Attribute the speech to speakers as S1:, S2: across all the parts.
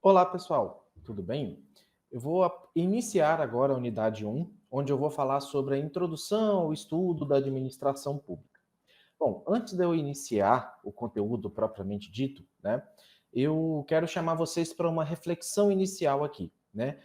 S1: Olá, pessoal, tudo bem? Eu vou iniciar agora a unidade 1, onde eu vou falar sobre a introdução ao estudo da administração pública. Bom, antes de eu iniciar o conteúdo propriamente dito, né, eu quero chamar vocês para uma reflexão inicial aqui, né?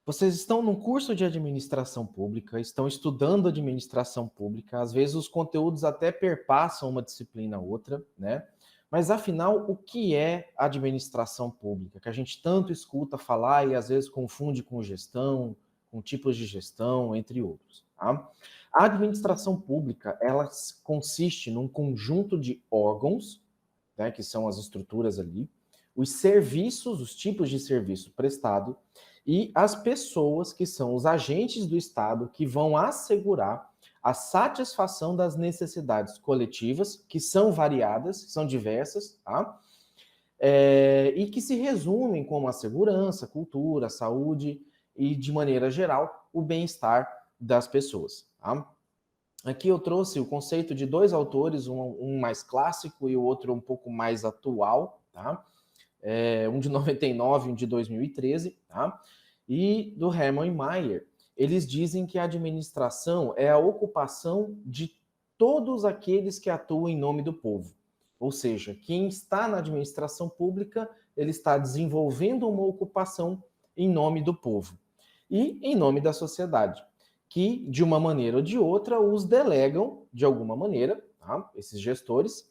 S1: Vocês estão num curso de administração pública, estão estudando administração pública, às vezes os conteúdos até perpassam uma disciplina a outra, né? Mas afinal, o que é administração pública? Que a gente tanto escuta falar e às vezes confunde com gestão, com tipos de gestão, entre outros. Tá? A administração pública, ela consiste num conjunto de órgãos, né, que são as estruturas ali, os serviços, os tipos de serviço prestado e as pessoas que são os agentes do Estado que vão assegurar a satisfação das necessidades coletivas, que são variadas, são diversas, tá? E que se resumem como a segurança, cultura, saúde e, de maneira geral, o bem-estar das pessoas. Tá? Aqui eu trouxe o conceito de dois autores, um mais clássico e o outro um pouco mais atual, tá? Um de 99 e um de 2013, tá? E do Hermann e Mayer. Eles dizem que a administração é a ocupação de todos aqueles que atuam em nome do povo. Ou seja, quem está na administração pública, ele está desenvolvendo uma ocupação em nome do povo e em nome da sociedade, que, de uma maneira ou de outra, os delegam, de alguma maneira, tá? Esses gestores,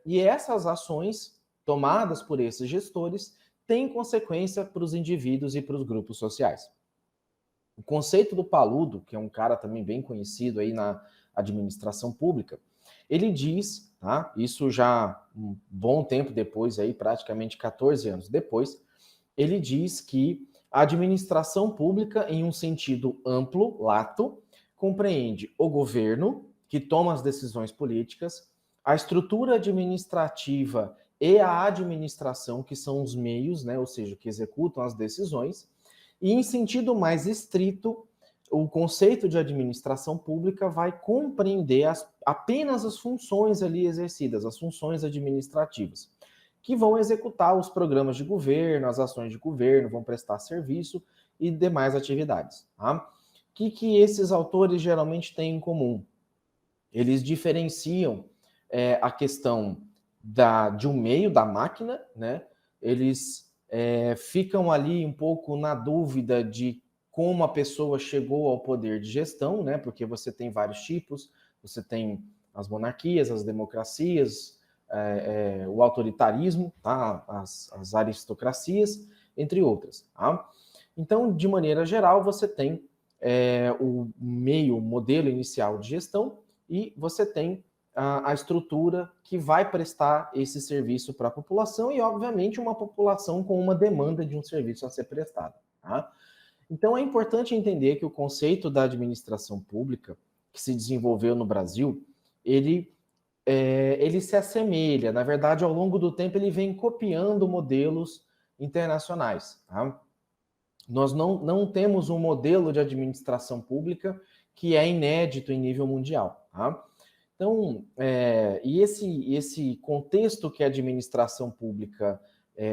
S1: e essas ações tomadas por esses gestores têm consequência para os indivíduos e para os grupos sociais. O conceito do Paludo, que é um cara também bem conhecido aí na administração pública, ele diz, tá? Isso já um bom tempo depois, aí praticamente 14 anos depois, ele diz que a administração pública, em um sentido amplo, lato, compreende o governo, que toma as decisões políticas, a estrutura administrativa e a administração, que são os meios, né, ou seja, que executam as decisões, e em sentido mais estrito, o conceito de administração pública vai compreender apenas as funções ali exercidas, as funções administrativas, que vão executar os programas de governo, as ações de governo, vão prestar serviço e demais atividades. Tá? O que esses autores geralmente têm em comum? Eles diferenciam a questão de um meio, da máquina, né? Eles ficam ali um pouco na dúvida de como a pessoa chegou ao poder de gestão, né? Porque você tem vários tipos, você tem as monarquias, as democracias, o autoritarismo, tá? As aristocracias, entre outras. Tá? Então, de maneira geral, você tem o meio, o modelo inicial de gestão e você tem a estrutura que vai prestar esse serviço para a população e, obviamente, uma população com uma demanda de um serviço a ser prestado. Tá? Então, é importante entender que o conceito da administração pública que se desenvolveu no Brasil, ele se assemelha, na verdade, ao longo do tempo, ele vem copiando modelos internacionais. Tá? Nós não temos um modelo de administração pública que é inédito em nível mundial. Tá? Então, e esse contexto que a administração pública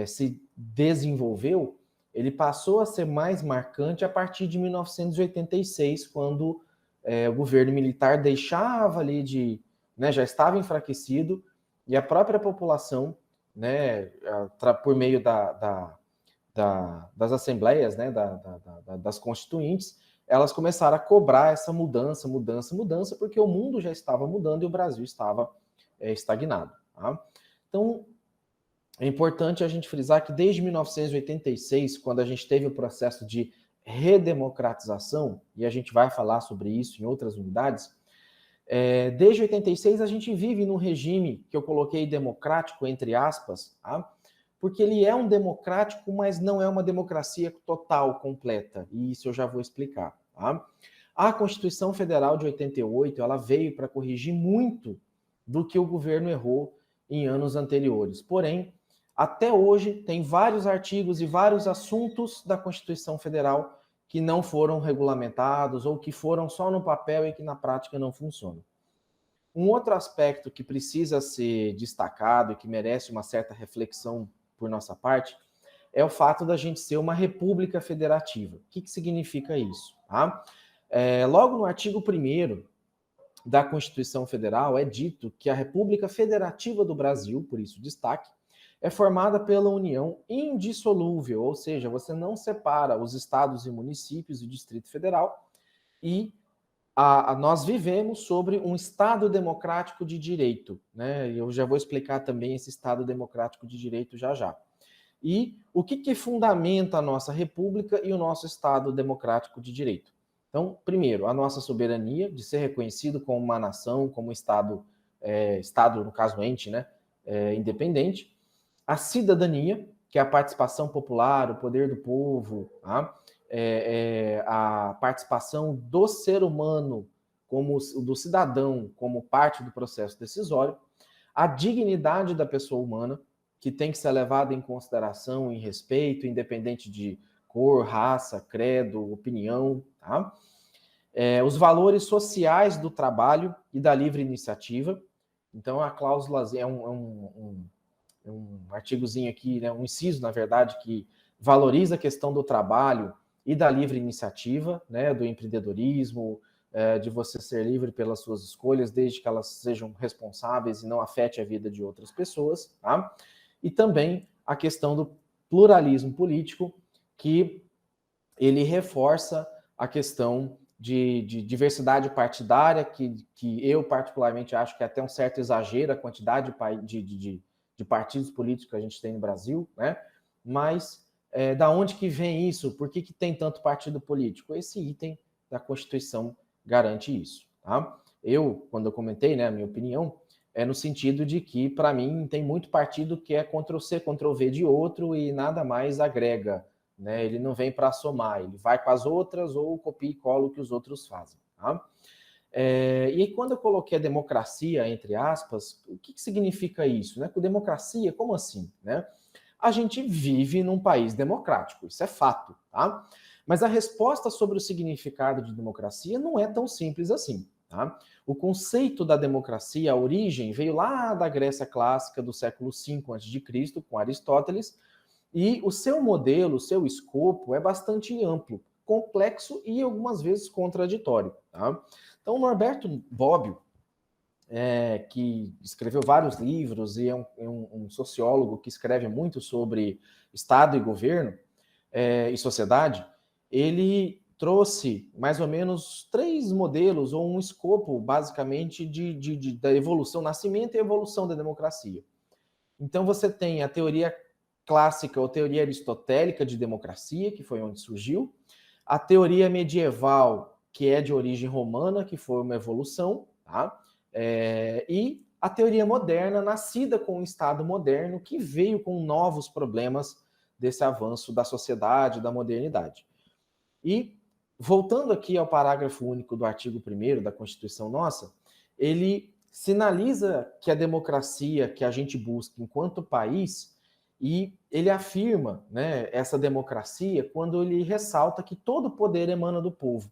S1: se desenvolveu, ele passou a ser mais marcante a partir de 1986, quando o governo militar deixava ali né, já estava enfraquecido, e a própria população, né, por meio das assembleias, né, das constituintes, elas começaram a cobrar essa mudança, porque o mundo já estava mudando e o Brasil estava estagnado. Tá? Então, é importante a gente frisar que desde 1986, quando a gente teve o processo de redemocratização, e a gente vai falar sobre isso em outras unidades, desde 86 a gente vive num regime que eu coloquei democrático, entre aspas, tá? Porque ele é um democrático, mas não é uma democracia total, completa, e isso eu já vou explicar. Tá? A Constituição Federal de 88, ela veio para corrigir muito do que o governo errou em anos anteriores. Porém, até hoje, tem vários artigos e vários assuntos da Constituição Federal que não foram regulamentados ou que foram só no papel e que na prática não funcionam. Um outro aspecto que precisa ser destacado e que merece uma certa reflexão por nossa parte é o fato da gente ser uma república federativa. O que significa isso? Tá? Logo no artigo 1º da Constituição Federal é dito que a República Federativa do Brasil, por isso destaque, é formada pela união indissolúvel, ou seja, você não separa os estados e municípios e o Distrito Federal, e nós vivemos sobre um Estado democrático de direito, né? Eu já vou explicar também esse Estado democrático de direito já já. E o que fundamenta a nossa República e o nosso Estado democrático de direito? Então, primeiro, a nossa soberania de ser reconhecido como uma nação, como Estado, Estado, no caso, ente, né, independente. A cidadania, que é a participação popular, o poder do povo, tá? A participação do ser humano, como do cidadão, como parte do processo decisório. A dignidade da pessoa humana, que tem que ser levada em consideração, em respeito, independente de cor, raça, credo, opinião, tá? Os valores sociais do trabalho e da livre iniciativa. Então, a cláusula é um artigozinho aqui, né, um inciso, na verdade, que valoriza a questão do trabalho e da livre iniciativa, né, do empreendedorismo, de você ser livre pelas suas escolhas, desde que elas sejam responsáveis e não afete a vida de outras pessoas, tá? E também a questão do pluralismo político, que ele reforça a questão de diversidade partidária, que eu particularmente acho que é até um certo exagero a quantidade de partidos políticos que a gente tem no Brasil, né? Mas da onde que vem isso? Por que tem tanto partido político? Esse item da Constituição garante isso, tá? Quando eu comentei, né, a minha opinião, é no sentido de que, para mim, tem muito partido que é Ctrl-C, Ctrl-V de outro e nada mais agrega, né? Ele não vem para somar, ele vai com as outras ou copia e cola o que os outros fazem, tá? E aí, quando eu coloquei a democracia, entre aspas, o que significa isso? Né? Democracia, como assim? Né? A gente vive num país democrático, isso é fato, tá? Mas a resposta sobre o significado de democracia não é tão simples assim, tá? O conceito da democracia, a origem, veio lá da Grécia clássica do século V a.C., com Aristóteles, e o seu modelo, o seu escopo é bastante amplo, complexo e algumas vezes contraditório, tá? Então, o Norberto Bobbio, que escreveu vários livros e é um sociólogo que escreve muito sobre Estado e governo e sociedade, ele trouxe mais ou menos 3 modelos ou um escopo, basicamente, da evolução, nascimento e evolução da democracia. Então, você tem a teoria clássica ou teoria aristotélica de democracia, que foi onde surgiu, a teoria medieval, que é de origem romana, que foi uma evolução, tá? E a teoria moderna, nascida com o Estado moderno, que veio com novos problemas desse avanço da sociedade, da modernidade. E, voltando aqui ao parágrafo único do artigo 1º da Constituição nossa, ele sinaliza que a democracia que a gente busca enquanto país, e ele afirma, né, essa democracia quando ele ressalta que todo poder emana do povo.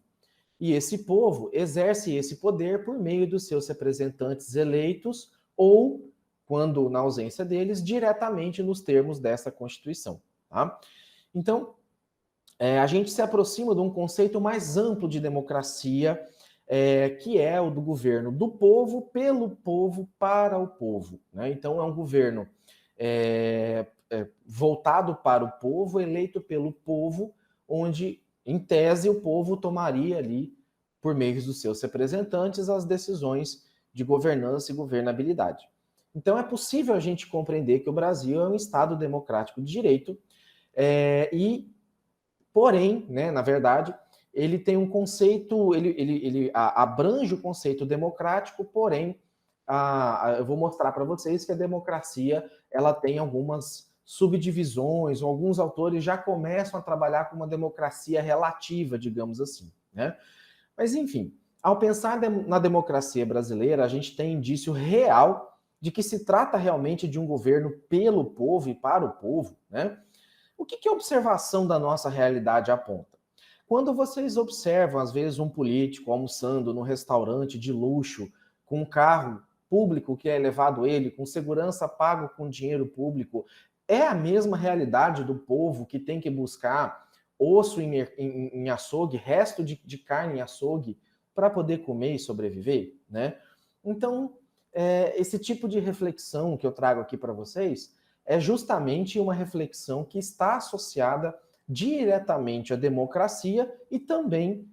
S1: E esse povo exerce esse poder por meio dos seus representantes eleitos ou, quando na ausência deles, diretamente nos termos dessa Constituição. Tá? Então, a gente se aproxima de um conceito mais amplo de democracia, que é o do governo do povo, pelo povo, para o povo. Né? Então, é um governo voltado para o povo, eleito pelo povo, onde, em tese, o povo tomaria ali, por meio dos seus representantes, as decisões de governança e governabilidade. Então, é possível a gente compreender que o Brasil é um Estado democrático de direito porém, né, na verdade, ele tem um conceito, ele abrange o conceito democrático, porém, eu vou mostrar para vocês que a democracia ela tem algumas subdivisões, alguns autores já começam a trabalhar com uma democracia relativa, digamos assim. Né? Mas, enfim, ao pensar na democracia brasileira, a gente tem indício real de que se trata realmente de um governo pelo povo e para o povo, né? O que a observação da nossa realidade aponta? Quando vocês observam, às vezes, um político almoçando num restaurante de luxo, com um carro público que é levado ele, com segurança pago com dinheiro público, é a mesma realidade do povo que tem que buscar osso em açougue, resto de carne em açougue, para poder comer e sobreviver, né? Então, esse tipo de reflexão que eu trago aqui para vocês é justamente uma reflexão que está associada diretamente à democracia e também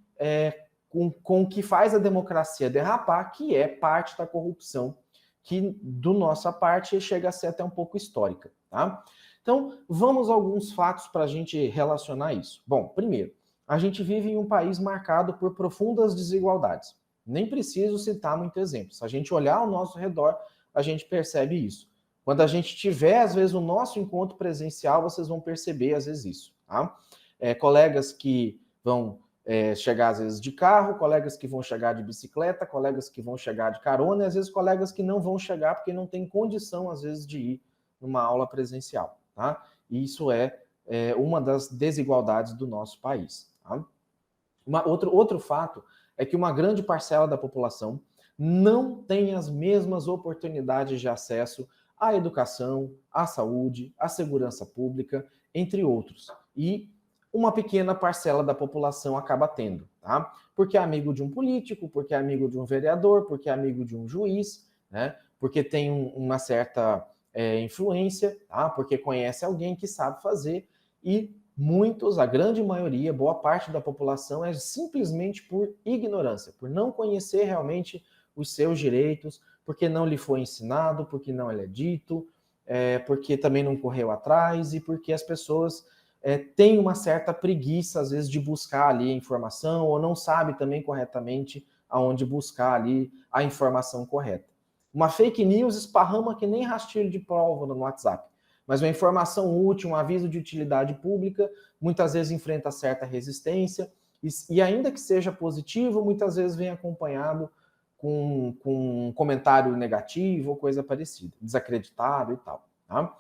S1: com o que faz a democracia derrapar, que é parte da corrupção, que do nossa parte chega a ser até um pouco histórica, tá? Então, vamos a alguns fatos para a gente relacionar isso. Bom, primeiro, a gente vive em um país marcado por profundas desigualdades. Nem preciso citar muitos exemplos. Se a gente olhar ao nosso redor, a gente percebe isso. Quando a gente tiver, às vezes, o nosso encontro presencial, vocês vão perceber, às vezes, isso. Tá? Colegas que vão chegar, às vezes, de carro, colegas que vão chegar de bicicleta, colegas que vão chegar de carona, e, às vezes, colegas que não vão chegar porque não tem condição, às vezes, de ir numa aula presencial. Tá? E isso é uma das desigualdades do nosso país. Tá? Outro fato é que uma grande parcela da população não tem as mesmas oportunidades de acesso à educação, à saúde, à segurança pública, entre outros. E uma pequena parcela da população acaba tendo, tá? Porque é amigo de um político, porque é amigo de um vereador, porque é amigo de um juiz, né? Porque tem uma certa influência, tá? Porque conhece alguém que sabe fazer, e muitos, a grande maioria, boa parte da população é simplesmente por ignorância, por não conhecer realmente os seus direitos, porque não lhe foi ensinado, porque não lhe é dito, porque também não correu atrás e porque as pessoas têm uma certa preguiça, às vezes, de buscar ali a informação ou não sabe também corretamente aonde buscar ali a informação correta. Uma fake news esparrama que nem rastilho de pólvora no WhatsApp. Mas uma informação útil, um aviso de utilidade pública, muitas vezes enfrenta certa resistência, e ainda que seja positivo, muitas vezes vem acompanhado com um comentário negativo ou coisa parecida, desacreditado e tal. Tá?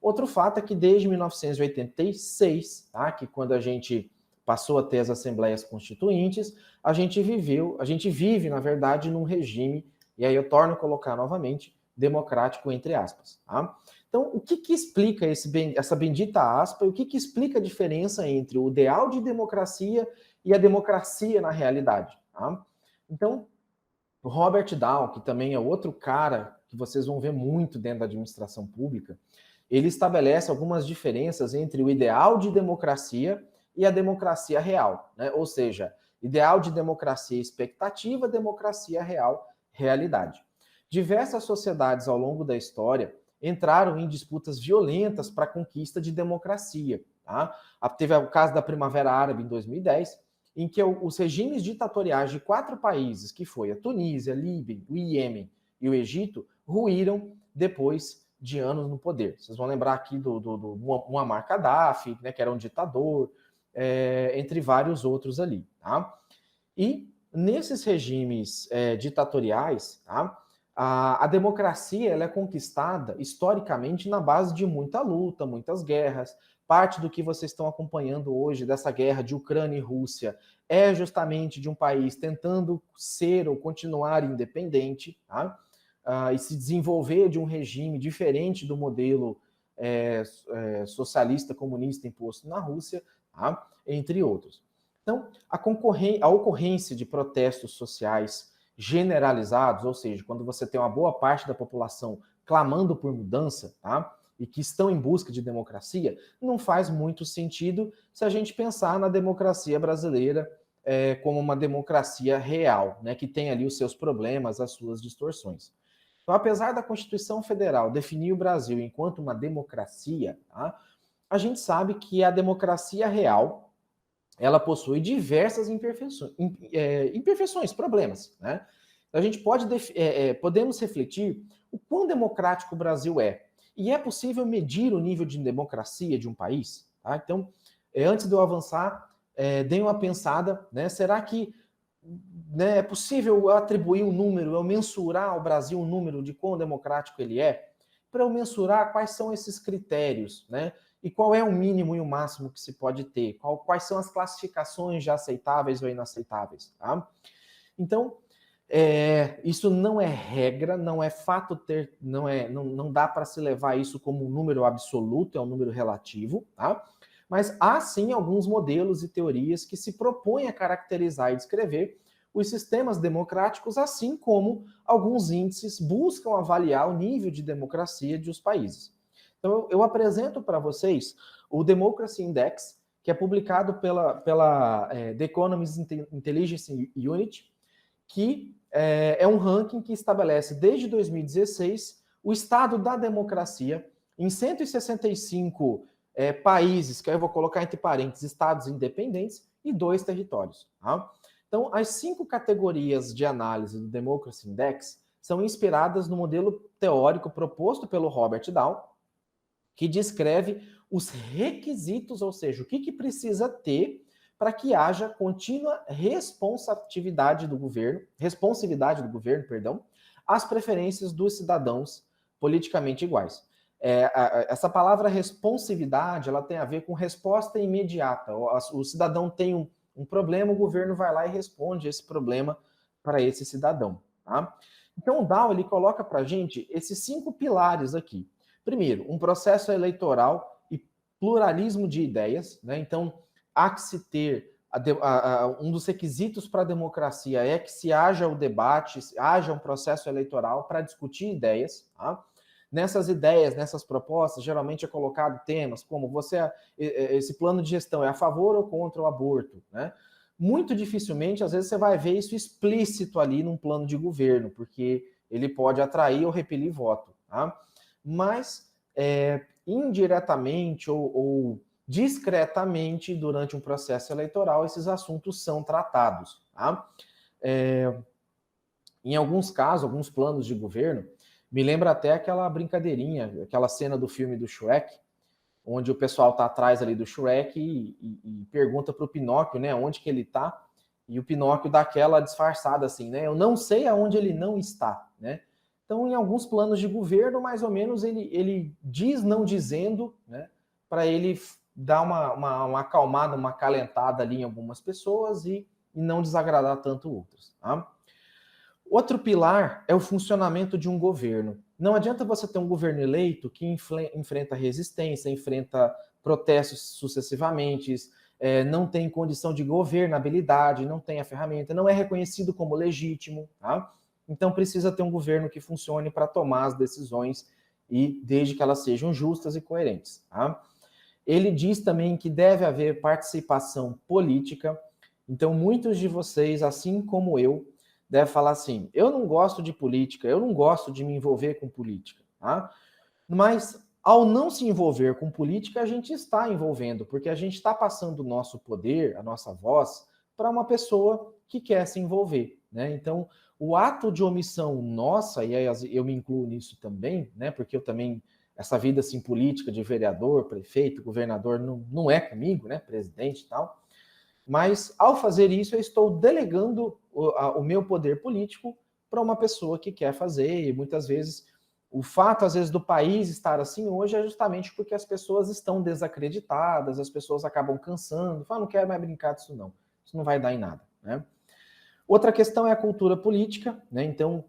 S1: Outro fato é que desde 1986, tá, que quando a gente passou a ter as assembleias constituintes, a gente vive, na verdade, num regime, e aí eu torno a colocar novamente, democrático, entre aspas. Tá? Então, o que explica essa bendita aspa e o que explica a diferença entre o ideal de democracia e a democracia na realidade? Tá? Então, o Robert Dow, que também é outro cara que vocês vão ver muito dentro da administração pública, ele estabelece algumas diferenças entre o ideal de democracia e a democracia real, né? Ou seja, ideal de democracia expectativa, democracia real, realidade. Diversas sociedades ao longo da história entraram em disputas violentas para a conquista de democracia. Tá? Teve o caso da Primavera Árabe em 2010, em que os regimes ditatoriais de 4 países, que foi a Tunísia, a Líbia, o Iêmen e o Egito, ruíram depois de anos no poder. Vocês vão lembrar aqui do Muammar Gaddafi, né, que era um ditador, entre vários outros ali. Tá? E nesses regimes ditatoriais, tá? A democracia ela é conquistada historicamente na base de muita luta, muitas guerras. Parte do que vocês estão acompanhando hoje dessa guerra de Ucrânia e Rússia é justamente de um país tentando ser ou continuar independente, tá? E se desenvolver de um regime diferente do modelo socialista comunista imposto na Rússia, tá? Entre outros. Então, a ocorrência de protestos sociais generalizados, ou seja, quando você tem uma boa parte da população clamando por mudança, tá? E que estão em busca de democracia, não faz muito sentido se a gente pensar na democracia brasileira como uma democracia real, né? Que tem ali os seus problemas, as suas distorções. Então, apesar da Constituição Federal definir o Brasil enquanto uma democracia, tá? A gente sabe que a democracia real ela possui diversas imperfeições, problemas, né? A gente podemos refletir o quão democrático o Brasil é. E é possível medir o nível de democracia de um país? Tá? Então, antes de eu avançar, dei uma pensada, né? Será que é possível atribuir um número, eu mensurar ao Brasil um número de quão democrático ele é? Para eu mensurar quais são esses critérios, né? E qual é o mínimo e o máximo que se pode ter? Quais são as classificações de aceitáveis ou inaceitáveis? Tá? Então, Isso não é regra, não é fato não dá para se levar isso como um número absoluto, é um número relativo, tá? Mas há sim alguns modelos e teorias que se propõem a caracterizar e descrever os sistemas democráticos, assim como alguns índices buscam avaliar o nível de democracia dos países. Então, eu apresento para vocês o Democracy Index, que é publicado pela The Economist Intelligence Unit, que é um ranking que estabelece desde 2016 o estado da democracia em 165 países, que eu vou colocar entre parênteses, estados independentes e 2 territórios. Tá? Então, as 5 categorias de análise do Democracy Index são inspiradas no modelo teórico proposto pelo Robert Dahl, que descreve os requisitos, ou seja, o que precisa ter para que haja contínua responsividade do governo, às preferências dos cidadãos politicamente iguais. Essa palavra responsividade, ela tem a ver com resposta imediata. O cidadão tem um problema, o governo vai lá e responde esse problema para esse cidadão. Tá? Então, o Dow ele coloca para a gente esses 5 pilares aqui. Primeiro, um processo eleitoral e pluralismo de ideias, né? Então, há que se ter um dos requisitos para a democracia é que se haja o debate, haja um processo eleitoral para discutir ideias. Tá? Nessas ideias, nessas propostas, geralmente é colocado temas como esse plano de gestão é a favor ou contra o aborto, né? Muito dificilmente, às vezes, você vai ver isso explícito ali num plano de governo, porque ele pode atrair ou repelir voto. Tá? Mas indiretamente ou discretamente, durante um processo eleitoral, esses assuntos são tratados. Tá? Em alguns casos, alguns planos de governo, me lembra até aquela brincadeirinha, aquela cena do filme do Shrek, onde o pessoal está atrás ali do Shrek e pergunta para o Pinóquio, né, onde que ele está, e o Pinóquio dá aquela disfarçada assim, né, eu não sei aonde ele não está, né. Então, em alguns planos de governo, mais ou menos, ele diz não dizendo, né, para ele dar uma acalmada, uma acalentada ali em algumas pessoas e não desagradar tanto outras. Tá? Outro pilar é o funcionamento de um governo. Não adianta você ter um governo eleito que enfrenta resistência, enfrenta protestos sucessivamente, não tem condição de governabilidade, não tem a ferramenta, não é reconhecido como legítimo. Tá? Então precisa ter um governo que funcione para tomar as decisões e desde que elas sejam justas e coerentes. Tá? Ele diz também que deve haver participação política. Então muitos de vocês, assim como eu, deve falar assim, eu não gosto de política, eu não gosto de me envolver com política, tá? Mas ao não se envolver com política, a gente está envolvendo, porque a gente está passando o nosso poder, a nossa voz, para uma pessoa que quer se envolver, né? Então, o ato de omissão nossa, e aí eu me incluo nisso também, né? Porque eu também, essa vida assim, política de vereador, prefeito, governador, não é comigo, né? Presidente e tal. Mas, ao fazer isso, eu estou delegando o meu poder político para uma pessoa que quer fazer. E muitas vezes, o fato, às vezes, do país estar assim hoje é justamente porque as pessoas estão desacreditadas, as pessoas acabam cansando, falam, não quero mais brincar disso não, isso não vai dar em nada. Né? Outra questão é a cultura política. Né? Então,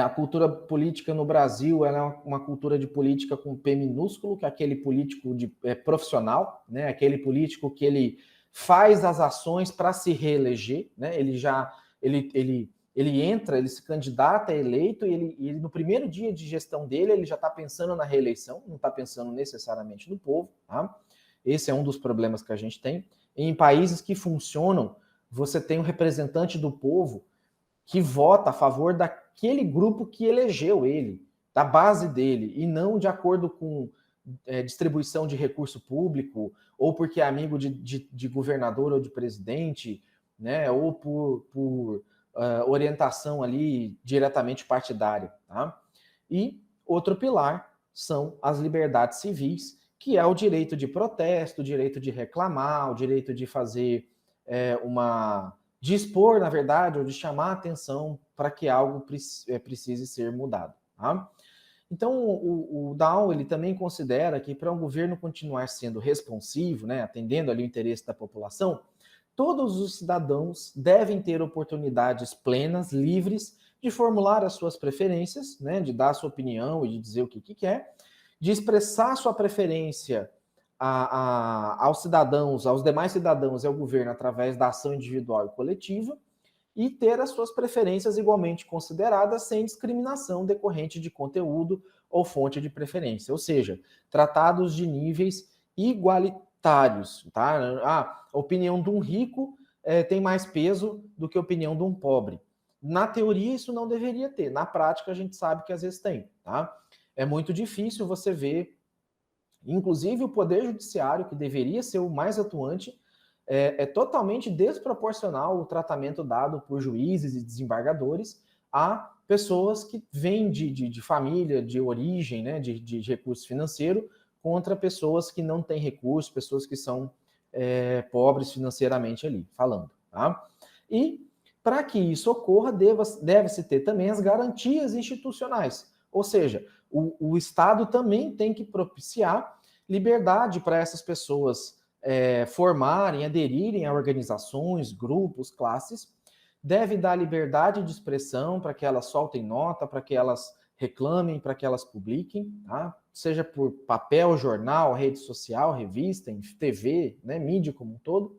S1: a cultura política no Brasil ela é uma cultura de política com P minúsculo, que é aquele político profissional, né? Aquele político que ele faz as ações para se reeleger, né? Ele entra, ele se candidata, é eleito e ele no primeiro dia de gestão dele ele já está pensando na reeleição, não está pensando necessariamente no povo. Tá? Esse é um dos problemas que a gente tem. Em países que funcionam, você tem um representante do povo que vota a favor daquele grupo que elegeu ele, da base dele, e não de acordo com distribuição de recurso público, ou porque é amigo de governador ou de presidente, né, ou por orientação ali diretamente partidária. Tá? E outro pilar são as liberdades civis, que é o direito de protesto, o direito de reclamar, o direito de fazer de expor, na verdade, ou de chamar a atenção para que algo precise ser mudado. Tá? Então, o Dow ele também considera que para um governo continuar sendo responsivo, né, atendendo ali o interesse da população, todos os cidadãos devem ter oportunidades plenas, livres, de formular as suas preferências, né, de dar a sua opinião e de dizer o que quer, de expressar sua preferência aos cidadãos, aos demais cidadãos e ao governo através da ação individual e coletiva, e ter as suas preferências igualmente consideradas sem discriminação decorrente de conteúdo ou fonte de preferência, ou seja, tratados de níveis igualitários, tá? A opinião de um rico tem mais peso do que a opinião de um pobre. Na teoria isso não deveria ter, na prática a gente sabe que às vezes tem, tá? É muito difícil você ver, inclusive o Poder Judiciário, que deveria ser o mais atuante, é totalmente desproporcional o tratamento dado por juízes e desembargadores a pessoas que vêm de família, de origem, né, de recurso financeiro, contra pessoas que não têm recurso, pessoas que são pobres financeiramente ali, falando. Tá? E para que isso ocorra, deve-se ter também as garantias institucionais, ou seja, o Estado também tem que propiciar liberdade para essas pessoas formarem, aderirem a organizações, grupos, classes, deve dar liberdade de expressão para que elas soltem nota, para que elas reclamem, para que elas publiquem, tá? Seja por papel, jornal, rede social, revista, TV, né, mídia como um todo.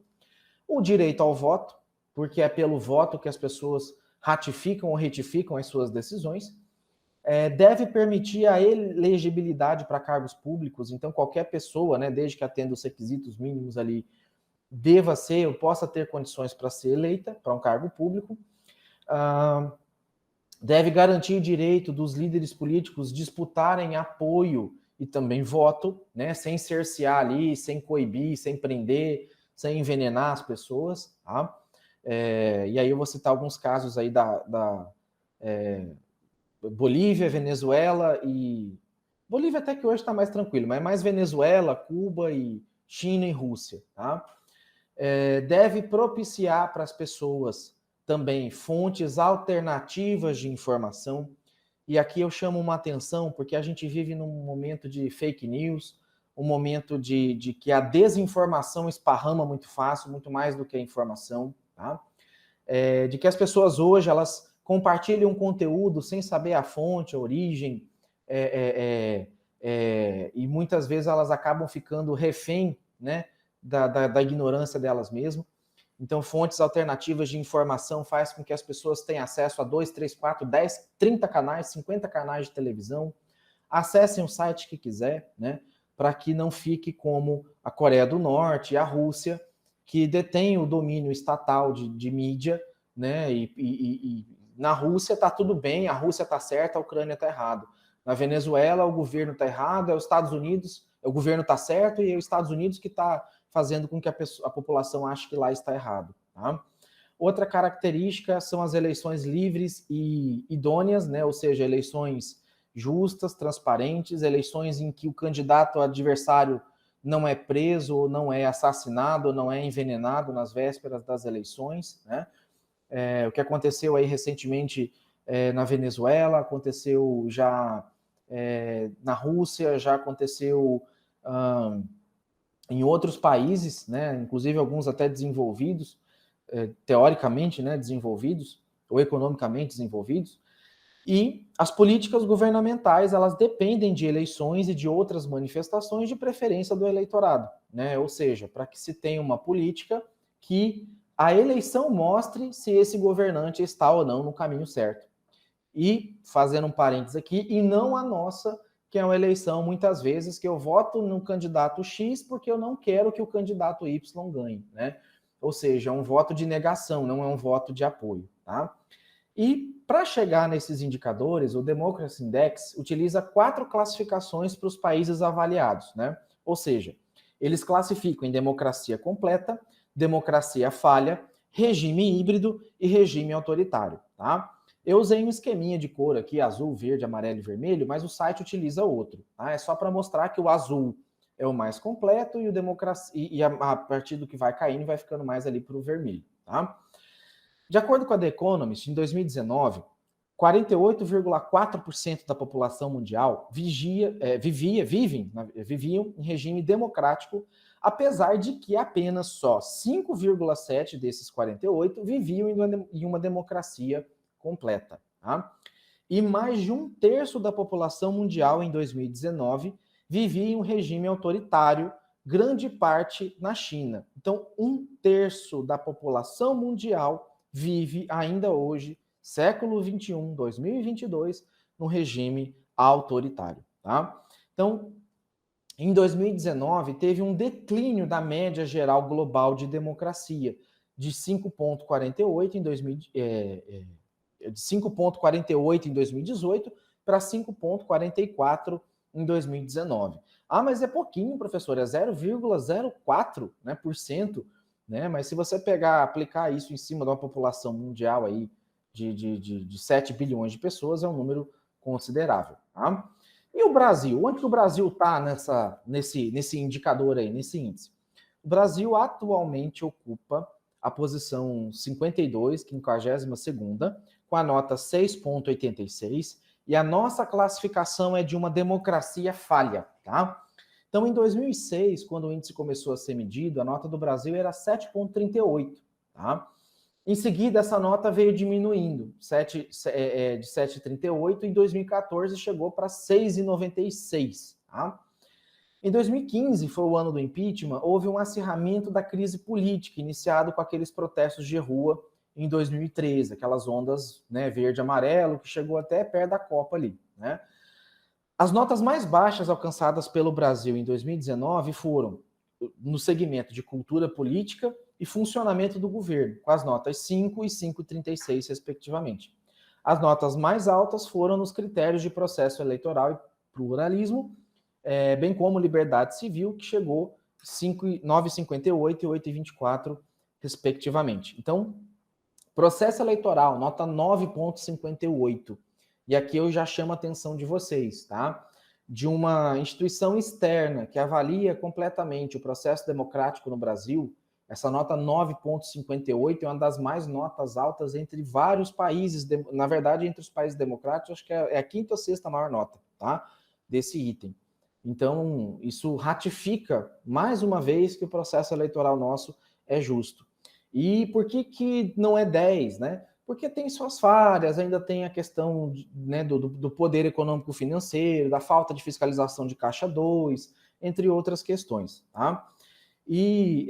S1: O direito ao voto, porque é pelo voto que as pessoas ratificam ou retificam as suas decisões. Deve permitir a elegibilidade para cargos públicos, então qualquer pessoa, né, desde que atenda os requisitos mínimos ali, deva ser ou possa ter condições para ser eleita para um cargo público. Deve garantir o direito dos líderes políticos disputarem apoio e também voto, né, sem cercear ali, sem coibir, sem prender, sem envenenar as pessoas. Tá? E aí eu vou citar alguns casos aí da Bolívia, Venezuela e... Bolívia até que hoje está mais tranquilo, mas mais Venezuela, Cuba e China e Rússia. Tá? Deve propiciar para as pessoas também fontes alternativas de informação. E aqui eu chamo uma atenção, porque a gente vive num momento de fake news, um momento de que a desinformação esparrama muito fácil, muito mais do que a informação. Tá? De que as pessoas hoje, elas compartilham conteúdo sem saber a fonte, a origem, e muitas vezes elas acabam ficando refém, né, da ignorância delas mesmas. Então, fontes alternativas de informação faz com que as pessoas tenham acesso a 2, 3, 4, 10, 30 canais, 50 canais de televisão, acessem o site que quiser, né, para que não fique como a Coreia do Norte e a Rússia, que detém o domínio estatal de mídia, né, e na Rússia está tudo bem, a Rússia está certa, a Ucrânia está errado. Na Venezuela, o governo está errado, é os Estados Unidos, o governo está certo e é os Estados Unidos que está fazendo com que a população ache que lá está errado. Tá? Outra característica são as eleições livres e idôneas, né? Ou seja, eleições justas, transparentes, eleições em que o candidato adversário não é preso, ou não é assassinado, ou não é envenenado nas vésperas das eleições. Né? O que aconteceu aí recentemente na Venezuela, aconteceu já na Rússia, já aconteceu em outros países, né, inclusive alguns até desenvolvidos, teoricamente, né, desenvolvidos, ou economicamente desenvolvidos, e as políticas governamentais, elas dependem de eleições e de outras manifestações de preferência do eleitorado, né, ou seja, para que se tenha uma política que a eleição mostre se esse governante está ou não no caminho certo. E, fazendo um parênteses aqui, e não a nossa, que é uma eleição, muitas vezes, que eu voto no candidato X porque eu não quero que o candidato Y ganhe, né? Ou seja, é um voto de negação, não é um voto de apoio, tá? E, para chegar nesses indicadores, o Democracy Index utiliza 4 classificações para os países avaliados, né? Ou seja, eles classificam em democracia completa, democracia falha, regime híbrido e regime autoritário, tá? Eu usei um esqueminha de cor aqui, azul, verde, amarelo e vermelho, mas o site utiliza outro. Tá? É só para mostrar que o azul é o mais completo e o democracia e a partir do que vai caindo vai ficando mais ali para o vermelho. Tá? De acordo com a The Economist, em 2019, 48,4% da população mundial viviam em regime democrático, apesar de que apenas só 5,7% desses 48% viviam em uma democracia completa. Tá? E mais de 1/3 da população mundial em 2019 vivia em um regime autoritário, grande parte na China. Então, 1/3 da população mundial vive ainda hoje, século 21, 2022, num regime autoritário. Tá? Então, em 2019, teve um declínio da média geral global de democracia, de 5,48 em 2018 para 5,44 em 2019. Ah, mas é pouquinho, professor, é 0,04%, né, por cento, né? Mas se você aplicar isso em cima de uma população mundial aí de 7 bilhões de pessoas, é um número considerável. Tá? E o Brasil? Onde que o Brasil está nesse indicador aí, nesse índice? O Brasil atualmente ocupa a posição 52, 52ª, com a nota 6,86, e a nossa classificação é de uma democracia falha, tá? Então, em 2006, quando o índice começou a ser medido, a nota do Brasil era 7,38, tá? Em seguida, essa nota veio diminuindo, de 7,38, em 2014 chegou para 6,96. Tá? Em 2015, foi o ano do impeachment, houve um acirramento da crise política, iniciado com aqueles protestos de rua em 2013, aquelas ondas, né, verde e amarelo, que chegou até perto da Copa ali. Né? As notas mais baixas alcançadas pelo Brasil em 2019 foram no segmento de cultura política e funcionamento do governo, com as notas 5 e 5,36, respectivamente. As notas mais altas foram nos critérios de processo eleitoral e pluralismo, bem como liberdade civil, que chegou 9,58 e 8,24, respectivamente. Então, processo eleitoral, nota 9,58. E aqui eu já chamo a atenção de vocês, tá? De uma instituição externa que avalia completamente o processo democrático no Brasil, essa nota 9,58 é uma das mais notas altas entre vários países, na verdade, entre os países democráticos, acho que é a 5ª ou 6ª maior nota, tá? Desse item. Então, isso ratifica, mais uma vez, que o processo eleitoral nosso é justo. E por que não é 10, né? Porque tem suas falhas, ainda tem a questão, né, do poder econômico financeiro, da falta de fiscalização de Caixa 2, entre outras questões. Tá? E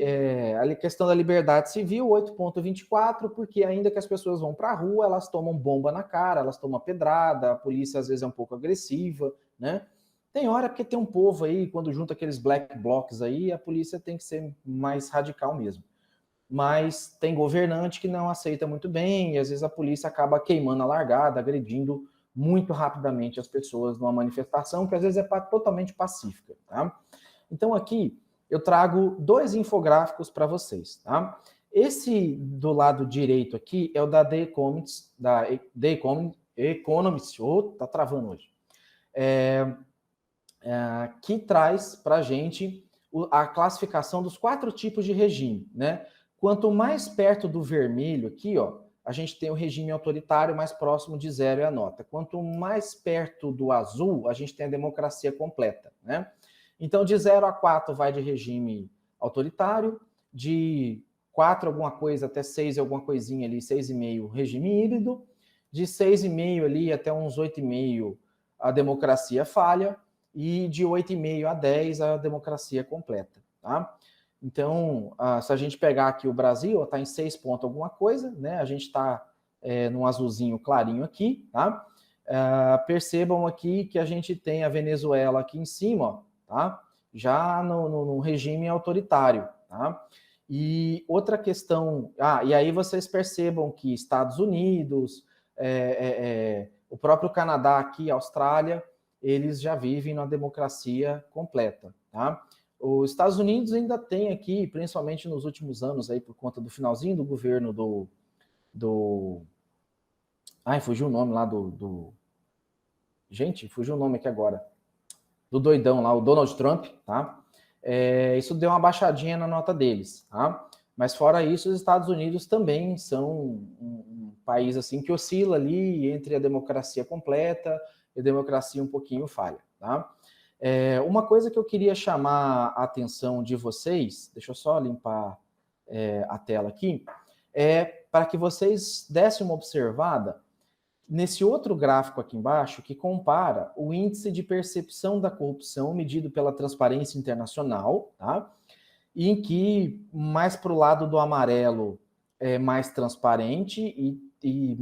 S1: a questão da liberdade civil, 8,24, porque ainda que as pessoas vão para a rua, elas tomam bomba na cara, elas tomam pedrada, a polícia às vezes é um pouco agressiva, né? Tem hora porque tem um povo aí, quando junta aqueles black blocs aí, a polícia tem que ser mais radical mesmo. Mas tem governante que não aceita muito bem, e às vezes a polícia acaba queimando a largada, agredindo muito rapidamente as pessoas numa manifestação, que às vezes é totalmente pacífica. Tá? Então aqui eu trago 2 infográficos para vocês. Tá? Esse do lado direito aqui é o da The Economist, tá travando hoje, que traz para a gente a classificação dos 4 tipos de regime, né? Quanto mais perto do vermelho aqui, ó, a gente tem o regime autoritário, mais próximo de 0 é a nota. Quanto mais perto do azul, a gente tem a democracia completa, né? Então, de 0 a 4 vai de regime autoritário, de 4 alguma coisa até 6 alguma coisinha ali, 6,5 regime híbrido, de 6,5 ali até uns 8,5 a democracia falha, e de 8,5 a 10 a democracia completa, tá? Então, se a gente pegar aqui o Brasil, está em 6 pontos alguma coisa, né? A gente está num azulzinho clarinho aqui, tá? Percebam aqui que a gente tem a Venezuela aqui em cima, ó, tá? Já no regime autoritário, tá? E outra questão... e aí vocês percebam que Estados Unidos, o próprio Canadá aqui, Austrália, eles já vivem na democracia completa, tá? Os Estados Unidos ainda tem aqui, principalmente nos últimos anos, aí por conta do finalzinho do governo fugiu o nome lá Gente, fugiu o nome aqui agora. Do doidão lá, o Donald Trump, tá? Isso deu uma baixadinha na nota deles, tá? Mas fora isso, os Estados Unidos também são país assim que oscila ali entre a democracia completa e a democracia um pouquinho falha, tá? Uma coisa que eu queria chamar a atenção de vocês, deixa eu só limpar a tela aqui, para que vocês dessem uma observada nesse outro gráfico aqui embaixo, que compara o índice de percepção da corrupção medido pela Transparência Internacional, tá? E em que mais para o lado do amarelo é mais transparente e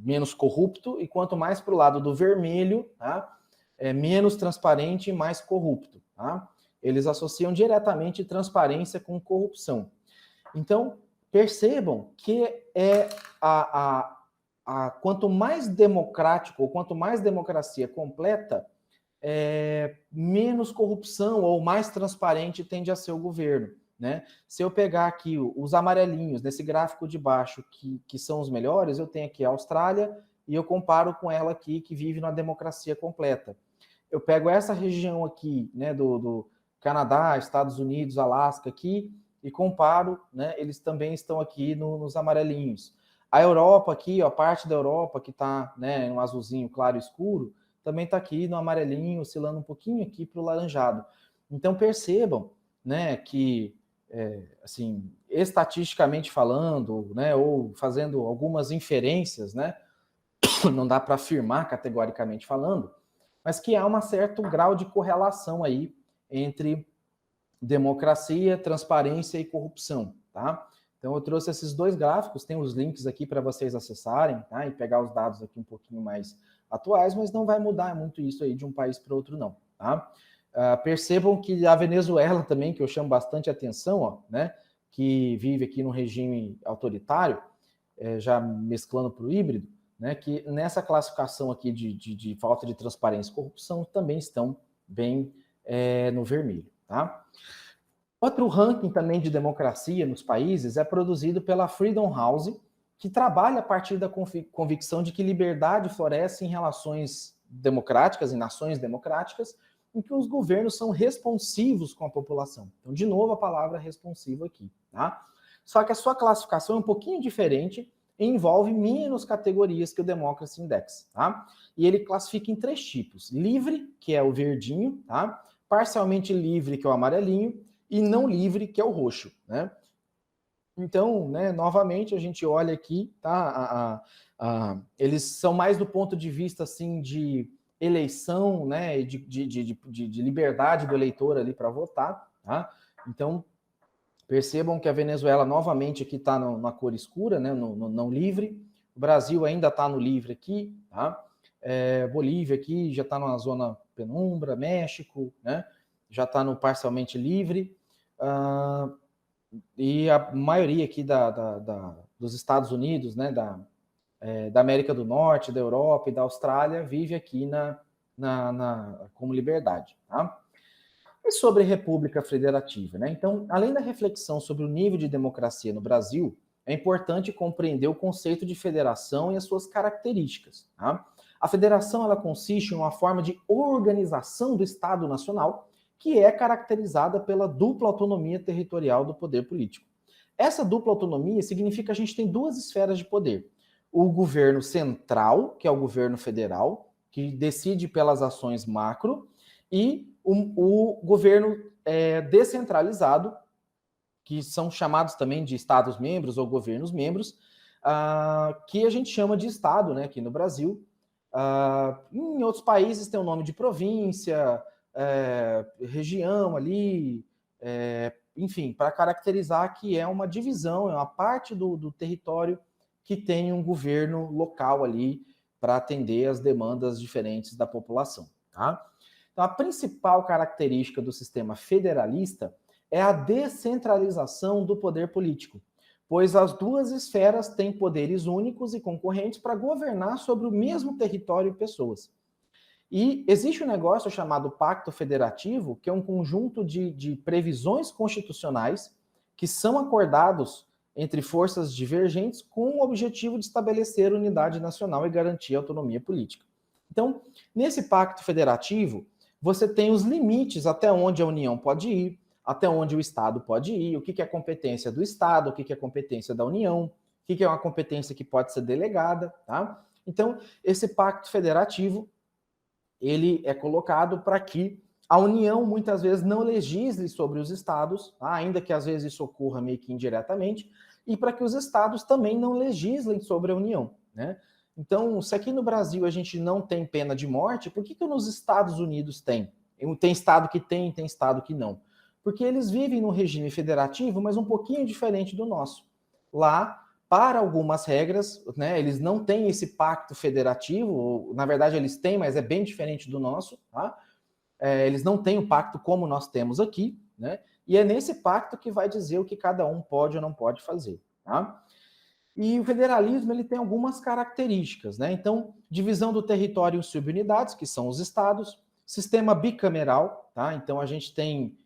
S1: menos corrupto, e quanto mais para o lado do vermelho, tá? É menos transparente e mais corrupto, tá? Eles associam diretamente transparência com corrupção. Então, percebam que quanto mais democrático, ou quanto mais democracia completa, menos corrupção ou mais transparente tende a ser o governo, né? Se eu pegar aqui os amarelinhos nesse gráfico de baixo, que são os melhores, eu tenho aqui a Austrália e eu comparo com ela aqui, que vive na democracia completa. Eu pego essa região aqui, né, do Canadá, Estados Unidos, Alasca aqui, e comparo, né, eles também estão aqui nos amarelinhos. A Europa aqui, ó, a parte da Europa que está, né, um azulzinho claro e escuro, também está aqui no amarelinho, oscilando um pouquinho aqui para o laranjado. Então percebam, né, que, assim, estatisticamente falando, né, ou fazendo algumas inferências, né, não dá para afirmar categoricamente falando, mas que há um certo grau de correlação aí entre democracia, transparência e corrupção, tá? Então eu trouxe esses dois gráficos, tem os links aqui para vocês acessarem, tá? E pegar os dados aqui um pouquinho mais atuais, mas não vai mudar muito isso aí de um país para outro não, tá? Percebam que a Venezuela também, que eu chamo bastante atenção, ó, né? Que vive aqui num regime autoritário, já mesclando para o híbrido, né? Que nessa classificação aqui de falta de transparência e corrupção também estão bem no vermelho, tá? Outro ranking também de democracia nos países é produzido pela Freedom House, que trabalha a partir da convicção de que liberdade floresce em relações democráticas, em nações democráticas, em que os governos são responsivos com a população. Então, de novo, a palavra responsivo aqui, tá? Só que a sua classificação é um pouquinho diferente e envolve menos categorias que o Democracy Index, tá? E ele classifica em 3 tipos: livre, que é o verdinho, tá? Parcialmente livre, que é o amarelinho, e não livre, que é o roxo, né? Então, né, novamente, a gente olha aqui, tá? Eles são mais do ponto de vista, assim, de eleição, né, de liberdade do eleitor ali para votar, tá? Então, percebam que a Venezuela, novamente, aqui está na cor escura, né, no não livre. O Brasil ainda está no livre aqui, tá? Bolívia aqui já está na zona penumbra, México, né? Já está no parcialmente livre. E a maioria aqui dos Estados Unidos, né, da América do Norte, da Europa e da Austrália, vive aqui como liberdade. Tá? E sobre República Federativa? Né? Então, além da reflexão sobre o nível de democracia no Brasil, é importante compreender o conceito de federação e as suas características. Tá? A federação ela consiste em uma forma de organização do Estado Nacional que é caracterizada pela dupla autonomia territorial do poder político. Essa dupla autonomia significa que a gente tem 2 esferas de poder. O governo central, que é o governo federal, que decide pelas ações macro, e o governo descentralizado, que são chamados também de Estados-membros ou governos-membros, que a gente chama de Estado, né, aqui no Brasil. Em outros países tem o nome de província, região ali, enfim, para caracterizar que é uma divisão, é uma parte do território que tem um governo local ali para atender as demandas diferentes da população. Tá? Então, a principal característica do sistema federalista é a descentralização do poder político, pois as 2 esferas têm poderes únicos e concorrentes para governar sobre o mesmo território e pessoas. E existe um negócio chamado Pacto Federativo, que é um conjunto de previsões constitucionais que são acordados entre forças divergentes com o objetivo de estabelecer unidade nacional e garantir a autonomia política. Então, nesse Pacto Federativo, você tem os limites até onde a União pode ir, até onde o Estado pode ir, o que é competência do Estado, o que é competência da União, que é uma competência que pode ser delegada, tá? Então, esse pacto federativo, ele é colocado para que a União, muitas vezes, não legisle sobre os estados, tá? Ainda que às vezes isso ocorra meio que indiretamente, e para que os estados também não legislem sobre a União, né? Então, se aqui no Brasil a gente não tem pena de morte, por que nos Estados Unidos tem? Tem estado que tem estado que não. Porque eles vivem num regime federativo, mas um pouquinho diferente do nosso. Lá, para algumas regras, né, eles não têm esse pacto federativo, ou, na verdade eles têm, mas é bem diferente do nosso, tá? Eles não têm o pacto como nós temos aqui, né? E é nesse pacto que vai dizer o que cada um pode ou não pode fazer, tá? E o federalismo ele tem algumas características, né? Então, divisão do território em subunidades, que são os estados, sistema bicameral, tá? Então a gente tem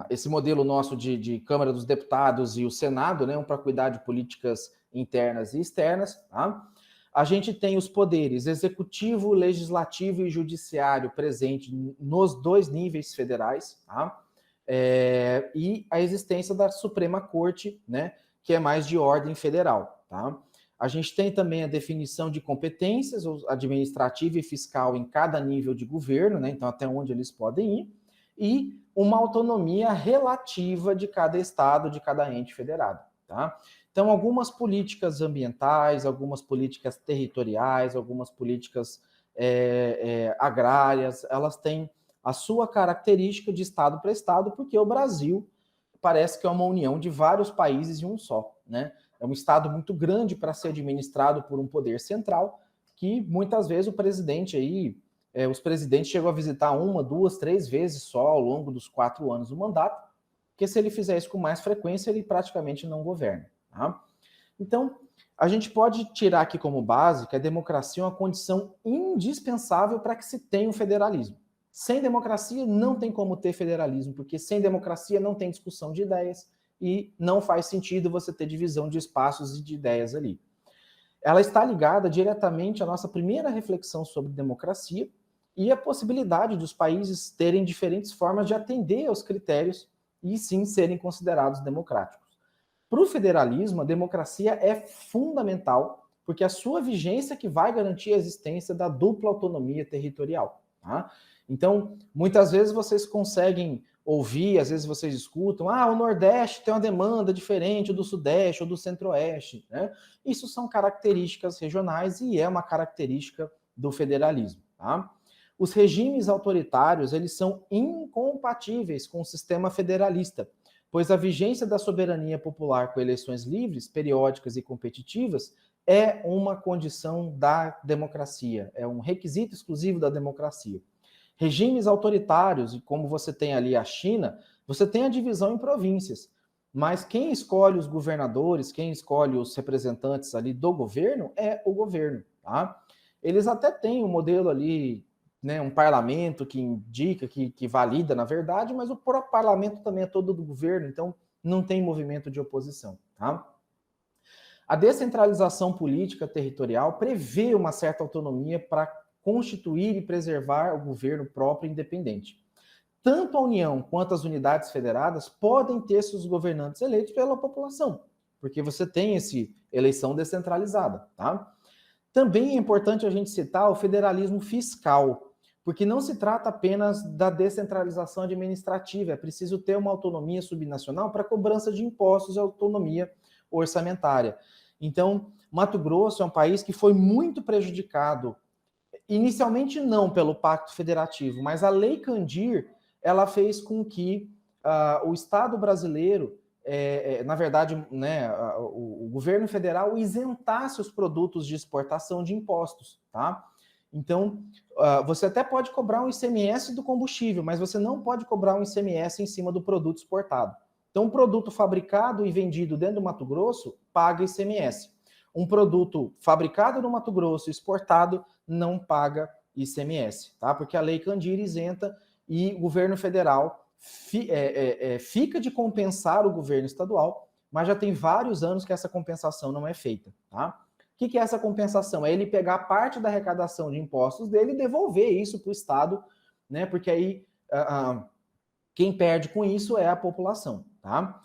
S1: esse modelo nosso de Câmara dos Deputados e o Senado, né? Um para cuidar de políticas internas e externas, tá? A gente tem os poderes executivo, legislativo e judiciário presente nos dois níveis federais, tá? E a existência da Suprema Corte, né, que é mais de ordem federal, tá? A gente tem também a definição de competências administrativa e fiscal em cada nível de governo, né, então até onde eles podem ir, e uma autonomia relativa de cada estado, de cada ente federado, tá? Então, algumas políticas ambientais, algumas políticas territoriais, algumas políticas agrárias, elas têm a sua característica de estado para estado, porque o Brasil parece que é uma união de vários países em um só, né? É um estado muito grande para ser administrado por um poder central, que muitas vezes o presidente aí, os presidentes chegam a visitar 1, 2, 3 vezes só ao longo dos 4 anos do mandato, porque se ele fizer isso com mais frequência, ele praticamente não governa, tá? Então, a gente pode tirar aqui como base que a democracia é uma condição indispensável para que se tenha o federalismo. Sem democracia não tem como ter federalismo, porque sem democracia não tem discussão de ideias e não faz sentido você ter divisão de espaços e de ideias ali. Ela está ligada diretamente à nossa primeira reflexão sobre democracia e a possibilidade dos países terem diferentes formas de atender aos critérios e sim serem considerados democráticos. Para o federalismo, a democracia é fundamental, porque a sua vigência que vai garantir a existência da dupla autonomia territorial, tá? Então, muitas vezes vocês conseguem ouvir, às vezes vocês escutam, o Nordeste tem uma demanda diferente do Sudeste ou do Centro-Oeste, né? Isso são características regionais e é uma característica do federalismo, tá? Os regimes autoritários, eles são incompatíveis com o sistema federalista, pois a vigência da soberania popular com eleições livres, periódicas e competitivas é uma condição da democracia, é um requisito exclusivo da democracia. Regimes autoritários, e como você tem ali a China, você tem a divisão em províncias. Mas quem escolhe os governadores, quem escolhe os representantes ali do governo é o governo, tá? Eles até têm um modelo ali, né, um parlamento que indica, que valida, na verdade, mas o próprio parlamento também é todo do governo, então não tem movimento de oposição, tá? A descentralização política territorial prevê uma certa autonomia para constituir e preservar o governo próprio e independente. Tanto a União quanto as unidades federadas podem ter seus governantes eleitos pela população, porque você tem essa eleição descentralizada, tá? Também é importante a gente citar o federalismo fiscal, porque não se trata apenas da descentralização administrativa, é preciso ter uma autonomia subnacional para cobrança de impostos e autonomia orçamentária. Então, Mato Grosso é um país que foi muito prejudicado, inicialmente não pelo Pacto Federativo, mas a Lei Candir, ela fez com que o Estado brasileiro, na verdade, né, o governo federal isentasse os produtos de exportação de impostos, tá? Então, você até pode cobrar um ICMS do combustível, mas você não pode cobrar um ICMS em cima do produto exportado. Então, um produto fabricado e vendido dentro do Mato Grosso paga ICMS. Um produto fabricado no Mato Grosso e exportado não paga ICMS, tá? Porque a Lei Candir isenta e o governo federal fica de compensar o governo estadual, mas já tem vários anos que essa compensação não é feita, tá? O que é essa compensação? É ele pegar parte da arrecadação de impostos dele e devolver isso para o Estado, né? Porque aí quem perde com isso é a população, tá?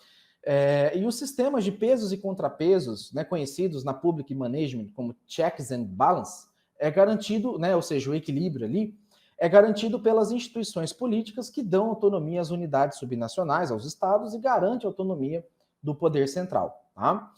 S1: E os sistemas de pesos e contrapesos, né, conhecidos na public management como checks and balance, é garantido, né, ou seja, o equilíbrio ali, é garantido pelas instituições políticas que dão autonomia às unidades subnacionais, aos estados, e garante a autonomia do poder central. Tá?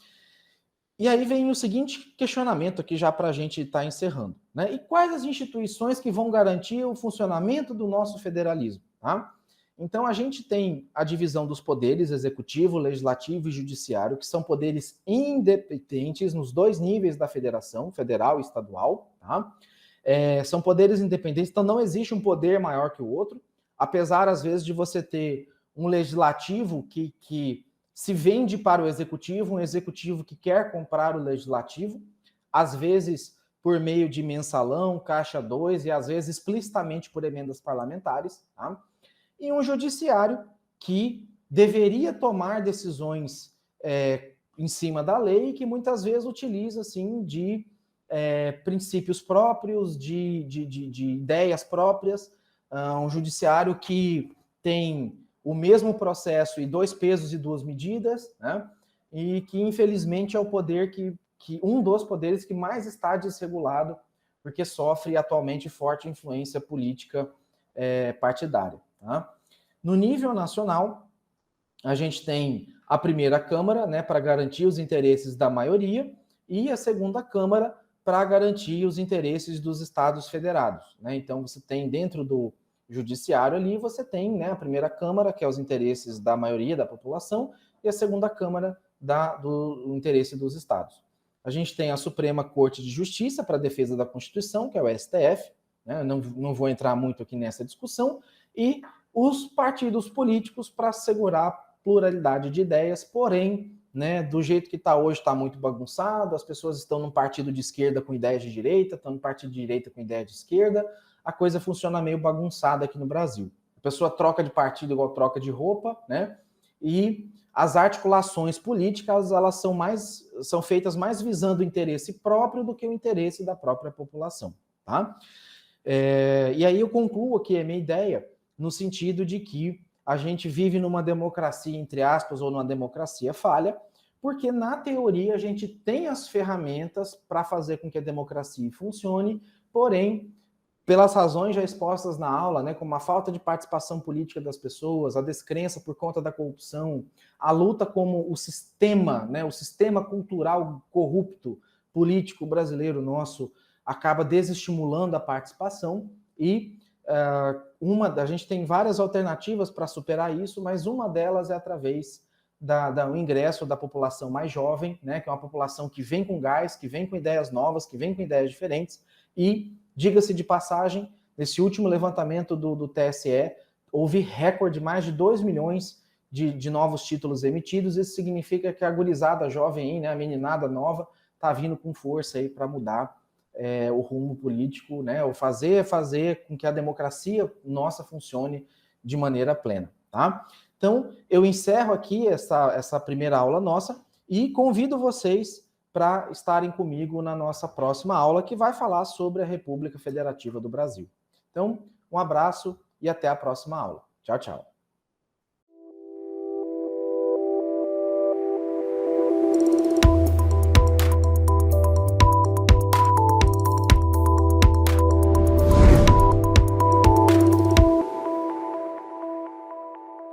S1: E aí vem o seguinte questionamento aqui já para a gente estar encerrando. Né? E quais as instituições que vão garantir o funcionamento do nosso federalismo? Tá? Então, a gente tem a divisão dos poderes, executivo, legislativo e judiciário, que são poderes independentes nos dois níveis da federação, federal e estadual. Tá? São poderes independentes, então não existe um poder maior que o outro, apesar, às vezes, de você ter um legislativo que se vende para o executivo, um executivo que quer comprar o legislativo, às vezes por meio de mensalão, caixa 2 e às vezes explicitamente por emendas parlamentares, tá? E um judiciário que deveria tomar decisões em cima da lei, que muitas vezes utiliza assim, de princípios próprios, de ideias próprias, um judiciário que tem o mesmo processo e 2 pesos e 2 medidas, né? E que infelizmente é o poder que um dos poderes que mais está desregulado, porque sofre atualmente forte influência política partidária. Tá? No nível nacional, a gente tem a primeira Câmara, né, para garantir os interesses da maioria, e a segunda Câmara para garantir os interesses dos estados federados. Né? Então, você tem dentro do judiciário ali, você tem, né, a primeira Câmara, que é os interesses da maioria da população, e a segunda Câmara do interesse dos estados. A gente tem a Suprema Corte de Justiça para a defesa da Constituição, que é o STF, né? Não vou entrar muito aqui nessa discussão, e os partidos políticos para assegurar pluralidade de ideias, porém, né, do jeito que está hoje, está muito bagunçado, as pessoas estão num partido de esquerda com ideias de direita, estão num partido de direita com ideias de esquerda, a coisa funciona meio bagunçada aqui no Brasil. A pessoa troca de partido igual troca de roupa, né? E as articulações políticas, elas são feitas mais visando o interesse próprio do que o interesse da própria população, tá? E aí eu concluo aqui a minha ideia no sentido de que a gente vive numa democracia, entre aspas, ou numa democracia falha, porque na teoria a gente tem as ferramentas para fazer com que a democracia funcione, porém, pelas razões já expostas na aula, né, como a falta de participação política das pessoas, a descrença por conta da corrupção, a luta como o sistema, né, o sistema cultural corrupto político brasileiro nosso acaba desestimulando a participação e a gente tem várias alternativas para superar isso, mas uma delas é através do ingresso da população mais jovem, né, que é uma população que vem com gás, que vem com ideias novas, que vem com ideias diferentes e diga-se de passagem, nesse último levantamento do TSE, houve recorde, mais de 2 milhões de novos títulos emitidos. Isso significa que a gurizada jovem, aí, né, a meninada nova, está vindo com força aí para mudar o rumo político, né, ou fazer com que a democracia nossa funcione de maneira plena. Tá? Então, eu encerro aqui essa primeira aula nossa e convido vocês para estarem comigo na nossa próxima aula, que vai falar sobre a República Federativa do Brasil. Então, um abraço e até a próxima aula. Tchau, tchau.